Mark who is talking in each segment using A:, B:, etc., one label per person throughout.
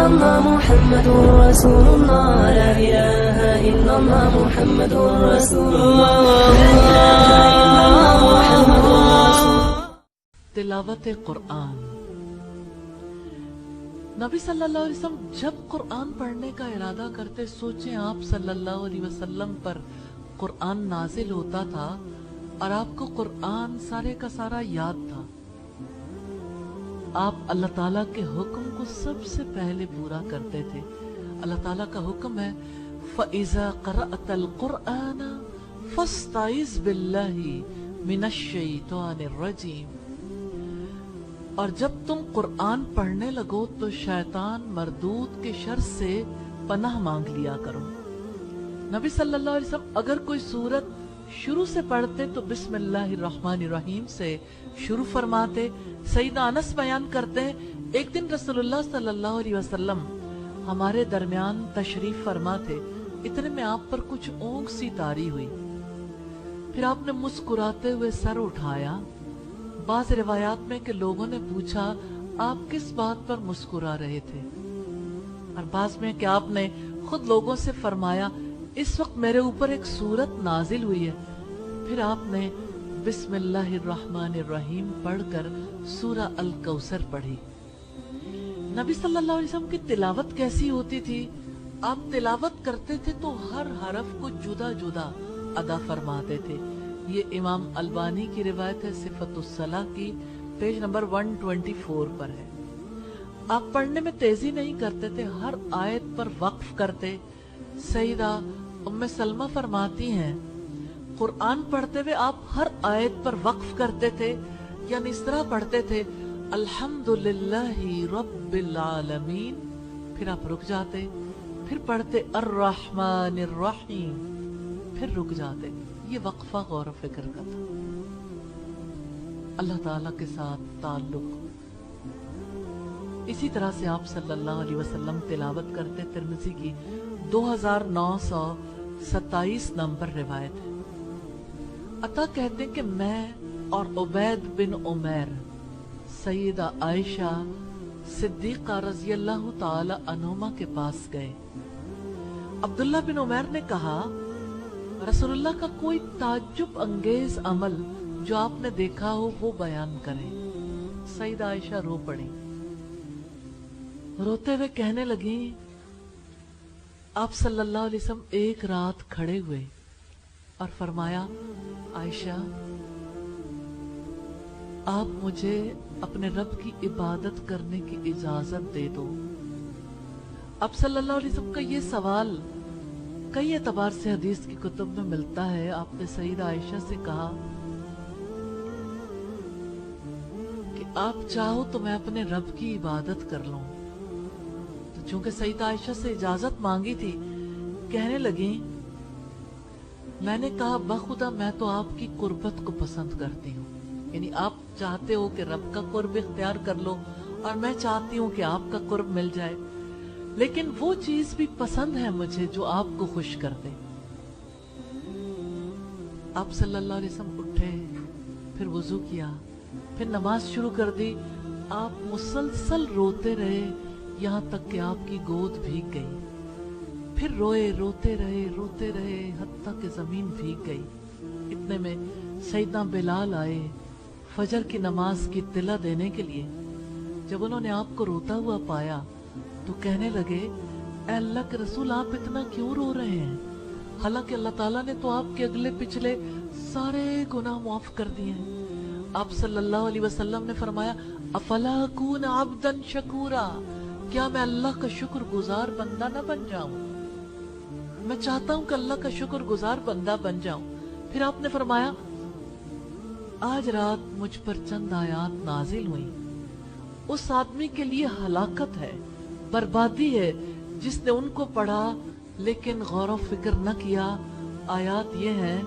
A: illallah Muhammadur Rasulullah, la ilaha illallah Muhammadur Rasulullah, la ilaha illallah Muhammadur Rasulullah.
B: तिलावत कुरान। नबी सल्लल्लाहु अलैहि वसल्लम जब कुरान पढ़ने का इरादा करते, सोचें आप सल्लल्लाहु अलैहि वसल्लम पर कुरान नाजिल होता था और आपको कुरान सारे का सारा याद था। आप अल्लाह ताला के हुक्म को सबसे पहले पूरा करते थे। अल्लाह ताला का हुक्म है फ़इज़ा क़रअतल क़ुरआन फ़स्तइज़ बिल्लाहि मिनश शैतानिर रजीम। और जब तुम कुरान पढ़ने लगो तो शैतान मरदूद के शर से पनाह मांग लिया करो। नबी सल्लल्लाहु अलैहि वसल्लम अगर कोई सूरत शुरू से पढ़ते तो बिस्मिल्लाहिर्रहमानिर्रहीम से शुरू फरमाते। सईदा अनस बयान करते हैं, एक दिन रसूलुल्लाह सल्लल्लाहु अलैहि वसल्लम हमारे दरमियान तशरीफ फरमा थे। इतने में आप पर कुछ ऊँग सी तारी हुई, फिर आपने मुस्कुराते हुए सर उठाया। बाज़ रिवायात में कि लोगों ने पूछा आप किस बात पर मुस्कुरा रहे थे, और बाज़ में कि आपने खुद लोगों से फरमाया इस वक्त मेरे ऊपर एक सूरत नाजिल हुई है। फिर आपने बिस्मिल्लाहिर्रहमानिर्रहीम पढ़कर सूरा अल कौसर पढ़ी। नबी सल्लल्लाहु अलैहि वसल्लम की तिलावत कैसी होती थी? आप तिलावत करते थे तो हर हरफ को जुदा जुदा अदा फरमाते थे। ये इमाम अलबानी की रिवायत है सिफतुस सलाह की, पेज नंबर 124 पर है। आप पढ़ने में तेजी नहीं करते थे, हर आयत पर वक्फ करते। सईदा उम्मे सलमा फरमाती हैं कुरान पढ़ते हुए आप हर आयत पर वक्फ करते थे, यानी इस तरह पढ़ते थे अल्हम्दुलिल्लाहि रब्बिल आलमीन, फिर आप रुक जाते, फिर पढ़ते अर्रहमानिर रहीम, फिर रुक जाते। ये वक्फा गौर फिक्र का था, अल्लाह ताला के साथ ताल्लुक। इसी तरह से आप सल्लल्लाहु अलैहि वसल्लम तिलावत करते। तिर्मिज़ी की 2927 नंबर रिवायत है। अता कहते हैं कि मैं और उबैद बिन उमैर सईदा आयशा सिद्दीक़ा रज़ियल्लाहु ताला अन्हुमा के पास गए। अब्दुल्ला बिन उमैर ने कहा रसूलुल्लाह का कोई ताज्जुब अंगेज अमल जो आपने देखा हो वो बयान करें। सईदा आयशा रो पड़ी, रोते हुए कहने लगी आप सल्लल्लाहु अलैहि वसल्लम एक रात खड़े हुए और फरमाया आयशा आप मुझे अपने रब की इबादत करने की इजाजत दे दो। अब सल्लल्लाहु अलैहि वसल्लम का ये सवाल कई एतबार से हदीस की कुतुब में मिलता है। आपने सईदा आयशा से कहा कि आप चाहो तो मैं अपने रब की इबादत कर लूं। तो चूंकि सईदा आयशा से इजाजत मांगी थी, कहने लगी मैंने कहा बखुदा मैं तो आपकी कुर्बत को पसंद करती हूँ, यानी आप चाहते हो कि रब का कुर्ब इख्तियार कर लो और मैं चाहती हूँ कि आपका कुर्ब मिल जाए, लेकिन वो चीज भी पसंद है मुझे जो आपको खुश कर दे। आप सल्लल्लाहु अलैहि वसल्लम उठे, फिर वुजू किया, फिर नमाज शुरू कर दी। आप मुसलसल रोते रहे यहाँ तक कि आपकी गोद भीग गई। फिर रोए, रोते रहे हत्ता कि जमीन भीग गई। इतने में सैयदना बिलाल आए फजर की नमाज की तिला देने के लिए। जब उन्होंने आपको रोता हुआ पाया तो कहने लगे ऐ अल्लाह के रसूल आप इतना क्यों रो रहे हैं? हालांकि अल्लाह ताला ने तो आपके अगले पिछले सारे गुनाह माफ कर दिए हैं। आप सल्लल्लाहु अलैहि वसल्लम ने फरमाया अफला अकून अब्दन शकूरा, क्या मैं अल्लाह का शुक्रगुजार बंदा न बन जाऊं? मैं चाहता हूं कि अल्लाह का शुक्रगुजार बंदा बन जाऊं। फिर आपने फरमाया आज रात मुझ पर चंद आयात नाजिल हुई, उस आदमी के लिए हलाकत है, बर्बादी है जिसने उनको पढ़ा लेकिन गौर व फिक्र न किया। आयात ये हैं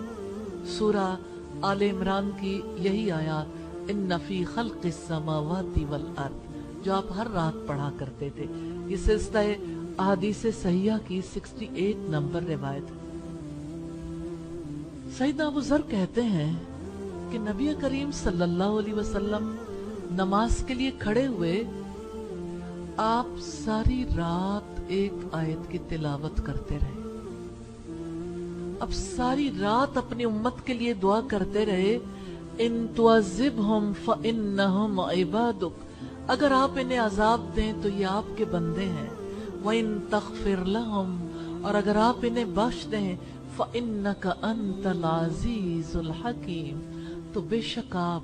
B: सूरा आल इमरान की यही आयात इन्ना फी खल्क़िस समावाति वल अर्द, जो आप हर रात पढ़ा करते थे। ये सिलसिला अहादीस सहीहा की 68 नंबर रिवायत। सईदना अबू ज़र कहते हैं कि नबी करीम सल्लल्लाहु अलैहि वसल्लम नमाज के लिए खड़े हुए آپ ساری رات ایک آیت کی تلاوت کرتے رہے، اب ساری رات اپنی امت کے لیے دعا کرتے رہے، ان تعذبہم فانہم عبادک، اگر آپ انہیں عذاب دیں تو یہ آپ کے بندے ہیں، وَإِن تَغْفِرْ لَهُمْ، اور اگر آپ انہیں بخش دیں، فَإِنَّكَ أَنْتَ الْعَزِيزُ الْحَكِيمُ، تو بے شک آپ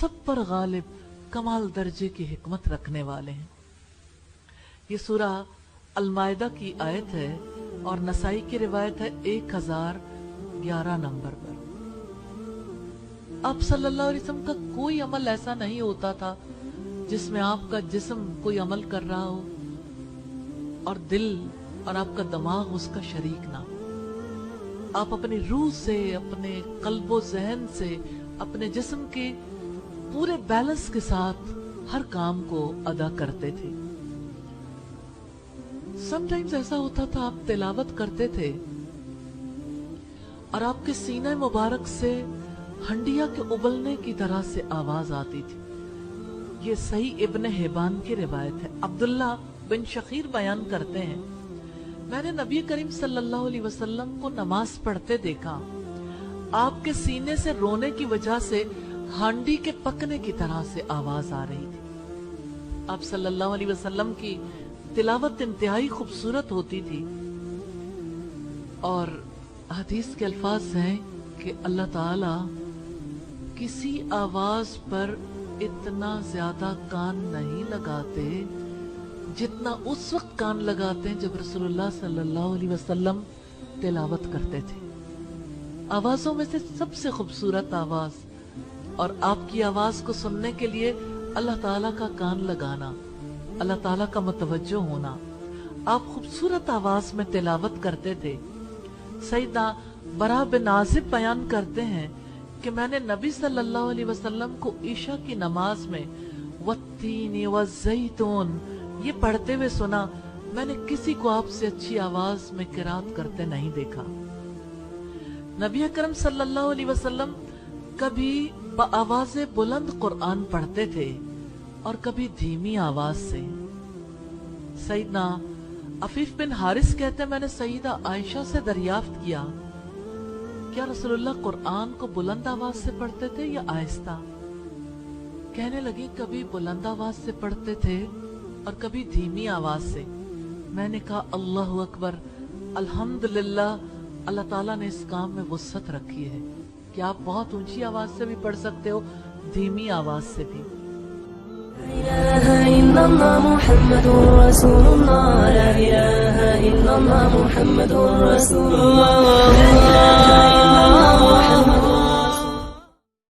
B: سب پر غالب کمال درجے کی حکمت رکھنے والے ہیں۔ یہ سورہ المائدہ کی آیت ہے اور نسائی کی روایت ہے 1011 نمبر پر۔ آپ صلی اللہ علیہ وسلم کا کوئی عمل ایسا نہیں ہوتا تھا جس میں آپ کا جسم کوئی عمل کر رہا ہو اور دل اور آپ کا دماغ اس کا شریک نہ ہو۔ آپ اپنی روح سے، اپنے قلب و ذہن سے، اپنے جسم کے پورے بیلنس کے ساتھ ہر کام کو ادا کرتے تھے۔ سم ٹائمز ایسا ہوتا تھا آپ تلاوت کرتے تھے اور آپ کے سینہ مبارک سے ہنڈیا کے ابلنے کی طرح سے آواز آتی تھی۔ یہ صحیح ابن حبان کی روایت ہے۔ عبداللہ بن شخیر بیان کرتے ہیں، میں نے نبی کریم صلی اللہ علیہ وسلم کو نماز پڑھتے دیکھا، آپ کے سینے سے رونے کی وجہ سے ہانڈی کے پکنے کی طرح سے آواز آ رہی تھی۔ آپ صلی اللہ علیہ وسلم کی تلاوت انتہائی خوبصورت ہوتی تھی، اور حدیث کے الفاظ ہیں کہ اللہ تعالی کسی آواز پر اتنا زیادہ کان نہیں لگاتے جتنا اس وقت کان لگاتے ہیں جب رسول اللہ صلی اللہ علیہ وسلم تلاوت کرتے تھے۔ آوازوں میں سے سب سے خوبصورت آواز، اور آپ کی آواز کو سننے کے لیے اللہ تعالیٰ کا کان لگانا، اللہ تعالیٰ کا متوجہ ہونا۔ آپ خوبصورت آواز میں تلاوت کرتے تھے۔ سیدنا برا بن عازب بیان کرتے ہیں کہ میں نے نبی صلی اللہ علیہ وسلم کو عشاء کی نماز میں والتین والزیتون یہ پڑھتے ہوئے سنا، میں نے کسی کو آپ سے اچھی آواز میں قرات کرتے نہیں دیکھا۔ نبی اکرم صلی اللہ علیہ وسلم کبھی بآواز بلند قرآن پڑھتے تھے اور کبھی دھیمی آواز سے۔ سیدنا عفیف بن حارث کہتے ہیں، میں نے سیدہ عائشہ سے دریافت کیا، کیا رسول اللہ قرآن کو بلند آواز سے پڑھتے تھے یا آہستہ؟ کہنے لگی کبھی بلند آواز سے پڑھتے تھے اور کبھی دھیمی آواز سے۔ میں نے کہا اللہ اکبر، الحمدللہ، اللہ تعالیٰ نے اس کام میں وسعت رکھی ہے کہ آپ بہت اونچی آواز سے بھی پڑھ سکتے ہو، دھیمی آواز سے بھی۔
A: لا إله إلا الله محمد رسول الله، لا إله إلا الله محمد رسول الله، لا إله